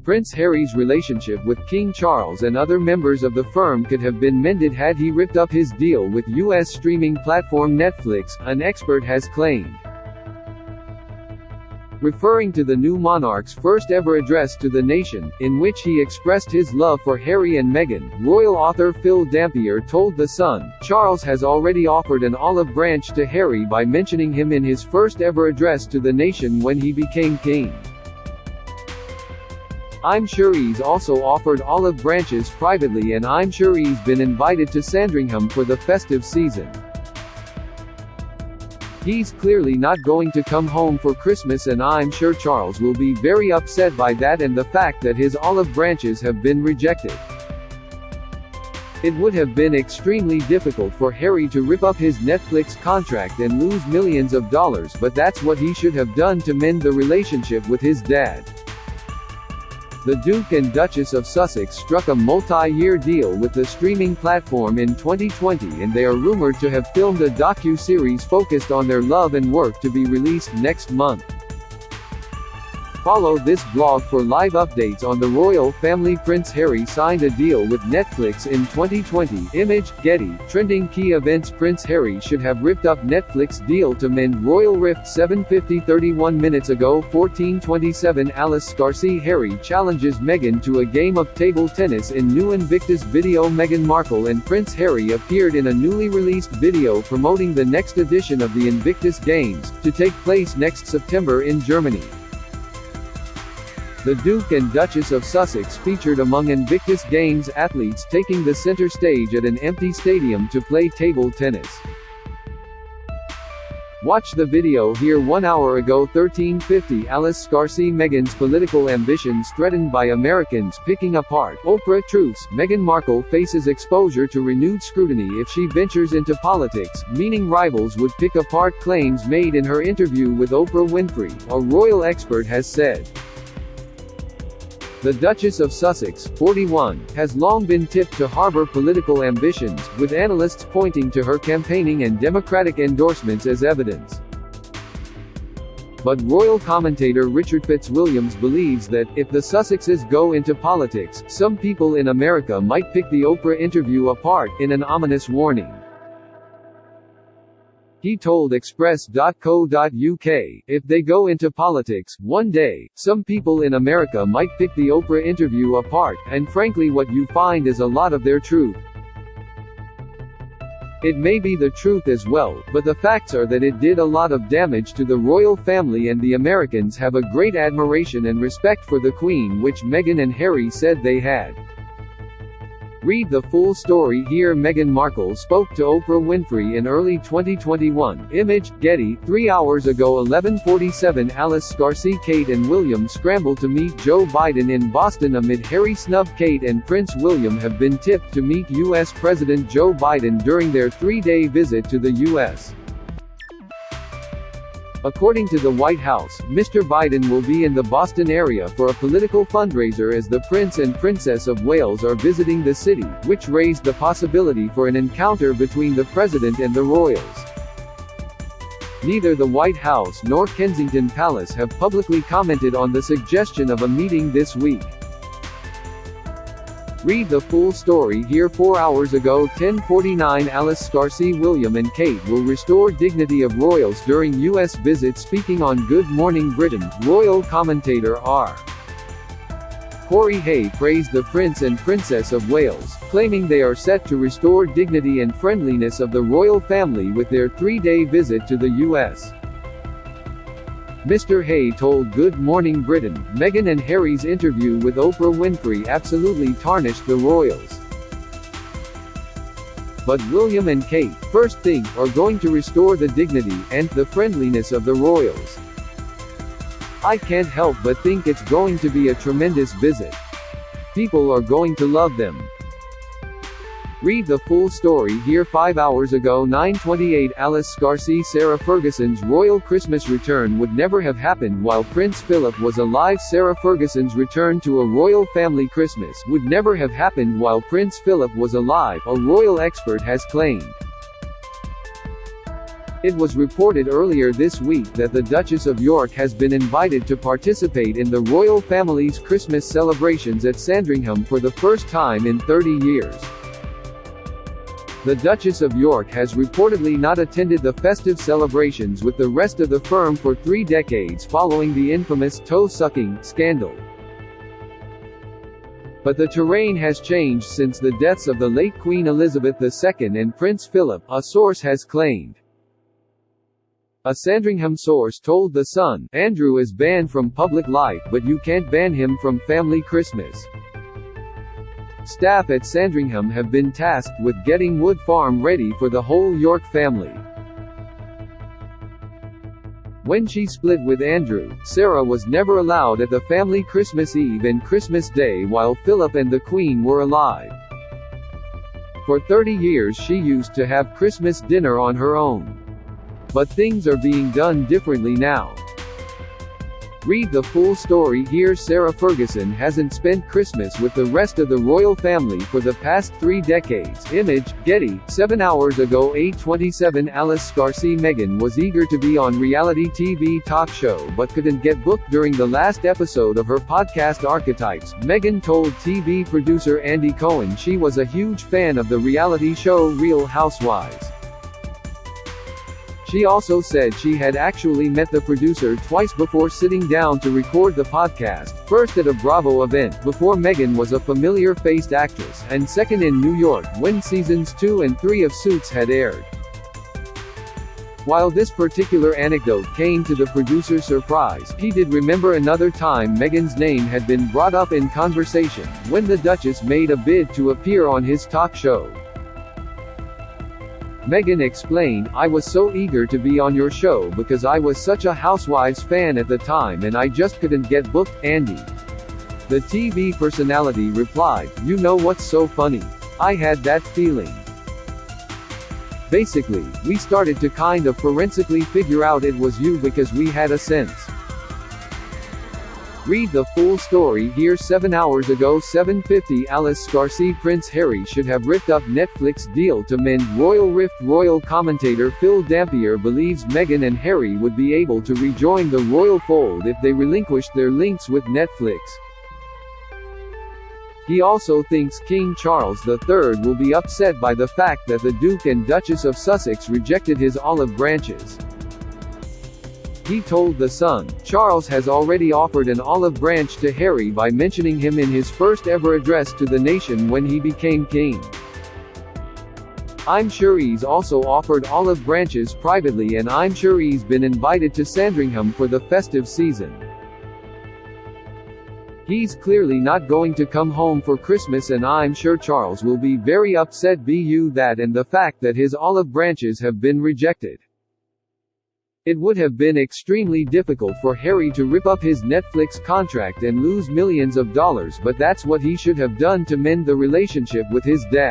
Prince Harry's relationship with King Charles and other members of the firm could have been mended had he ripped up his deal with U.S. streaming platform Netflix, an expert has claimed. Referring to the new monarch's first-ever address to the nation, in which he expressed his love for Harry and Meghan, royal author Phil Dampier told The Sun, Charles has already offered an olive branch to Harry by mentioning him in his first-ever address to the nation when he became king. I'm sure he's also offered olive branches privately, and I'm sure he's been invited to Sandringham for the festive season. He's clearly not going to come home for Christmas, and I'm sure Charles will be very upset by that and the fact that his olive branches have been rejected. It would have been extremely difficult for Harry to rip up his Netflix contract and lose millions of dollars, but that's what he should have done to mend the relationship with his dad. The Duke and Duchess of Sussex struck a multi-year deal with the streaming platform in 2020, and they are rumored to have filmed a docu-series focused on their love and work to be released next month. Follow this blog for live updates on the royal family. Prince Harry signed a deal with Netflix in 2020. Image, Getty. Trending key events. Prince Harry should have ripped up Netflix deal to mend royal rift. 7:50 31 minutes ago. 14:27 Alice Scarcy. Harry challenges Meghan to a game of table tennis in new Invictus video. Meghan Markle and Prince Harry appeared in a newly released video promoting the next edition of the Invictus Games, to take place next September in Germany. The Duke and Duchess of Sussex featured among Invictus Games athletes taking the center stage at an empty stadium to play table tennis. Watch the video here. 1 hour ago. 13:50 Alice Scarcy. Meghan's political ambitions threatened by Americans picking apart Oprah. Truths. Meghan Markle faces exposure to renewed scrutiny if she ventures into politics, meaning rivals would pick apart claims made in her interview with Oprah Winfrey, a royal expert has said. The Duchess of Sussex, 41, has long been tipped to harbor political ambitions, with analysts pointing to her campaigning and Democratic endorsements as evidence. But royal commentator Richard Fitzwilliams believes that, if the Sussexes go into politics, some people in America might pick the Oprah interview apart, in an ominous warning. He told Express.co.uk, if they go into politics, one day, some people in America might pick the Oprah interview apart, and frankly what you find is a lot of their truth. It may be the truth as well, but the facts are that it did a lot of damage to the royal family, and the Americans have a great admiration and respect for the Queen, which Meghan and Harry said they had. Read the full story here. Meghan Markle spoke to Oprah Winfrey in early 2021. Image, Getty. 3 hours ago. 11:47 Alice Scarcy. Kate and William scramble to meet Joe Biden in Boston amid Harry snub. Kate and Prince William have been tipped to meet U.S. President Joe Biden during their 3-day visit to the U.S. According to the White House, Mr. Biden will be in the Boston area for a political fundraiser as the Prince and Princess of Wales are visiting the city, which raised the possibility for an encounter between the president and the royals. Neither the White House nor Kensington Palace have publicly commented on the suggestion of a meeting this week. Read the full story here. 4 hours ago. 10:49 Alice Scarcy. William and Kate will restore dignity of royals during U.S. visit. Speaking on Good Morning Britain, royal commentator R. Corey Hay praised the Prince and Princess of Wales, claiming they are set to restore dignity and friendliness of the royal family with their 3-day visit to the U.S. Mr. Hay told Good Morning Britain, Meghan and Harry's interview with Oprah Winfrey absolutely tarnished the royals. But William and Kate, first thing, are going to restore the dignity and the friendliness of the royals. I can't help but think it's going to be a tremendous visit. People are going to love them. Read the full story here. 5 hours ago. 9:28 Alice Scarcy. Sarah Ferguson's royal Christmas return would never have happened while Prince Philip was alive. Sarah Ferguson's return to a royal family Christmas would never have happened while Prince Philip was alive, a royal expert has claimed. It was reported earlier this week that the Duchess of York has been invited to participate in the royal family's Christmas celebrations at Sandringham for the first time in 30 years. The Duchess of York has reportedly not attended the festive celebrations with the rest of the firm for 3 decades following the infamous toe-sucking scandal. But the terrain has changed since the deaths of the late Queen Elizabeth II and Prince Philip, a source has claimed. A Sandringham source told The Sun, "Andrew is banned from public life, but you can't ban him from family Christmas." Staff at Sandringham have been tasked with getting Wood Farm ready for the whole York family. When she split with Andrew, Sarah was never allowed at the family Christmas Eve and Christmas Day while Philip and the Queen were alive. For 30 years she used to have Christmas dinner on her own. But things are being done differently now. Read the full story here. Sarah Ferguson hasn't spent Christmas with the rest of the royal family for the past 3 decades. Image, Getty. 7 hours ago 8:27 Alice Scarcey. Meghan was eager to be on reality TV talk show but couldn't get booked during the last episode of her podcast Archetypes. Meghan told TV producer Andy Cohen she was a huge fan of the reality show Real Housewives. She also said she had actually met the producer twice before sitting down to record the podcast, first at a Bravo event, before Meghan was a familiar-faced actress, and second in New York, when seasons 2 and 3 of Suits had aired. While this particular anecdote came to the producer's surprise, he did remember another time Meghan's name had been brought up in conversation, when the Duchess made a bid to appear on his talk show. Meghan explained, "I was so eager to be on your show because I was such a Housewives fan at the time and I just couldn't get booked, Andy." The TV personality replied, "You know what's so funny? I had that feeling. Basically, we started to kind of forensically figure out it was you because we had a sense." Read the full story here. 7 hours ago 7:50 Alice Scarcey. Prince Harry should have ripped up Netflix deal to mend royal rift. Royal commentator Phil Dampier believes Meghan and Harry would be able to rejoin the royal fold if they relinquished their links with Netflix. He also thinks King Charles III will be upset by the fact that the Duke and Duchess of Sussex rejected his olive branches. He told The Sun, "Charles has already offered an olive branch to Harry by mentioning him in his first ever address to the nation when he became king. I'm sure he's also offered olive branches privately and I'm sure he's been invited to Sandringham for the festive season. He's clearly not going to come home for Christmas and I'm sure Charles will be very upset bu that and the fact that his olive branches have been rejected. It would have been extremely difficult for Harry to rip up his Netflix contract and lose millions of dollars, but that's what he should have done to mend the relationship with his dad."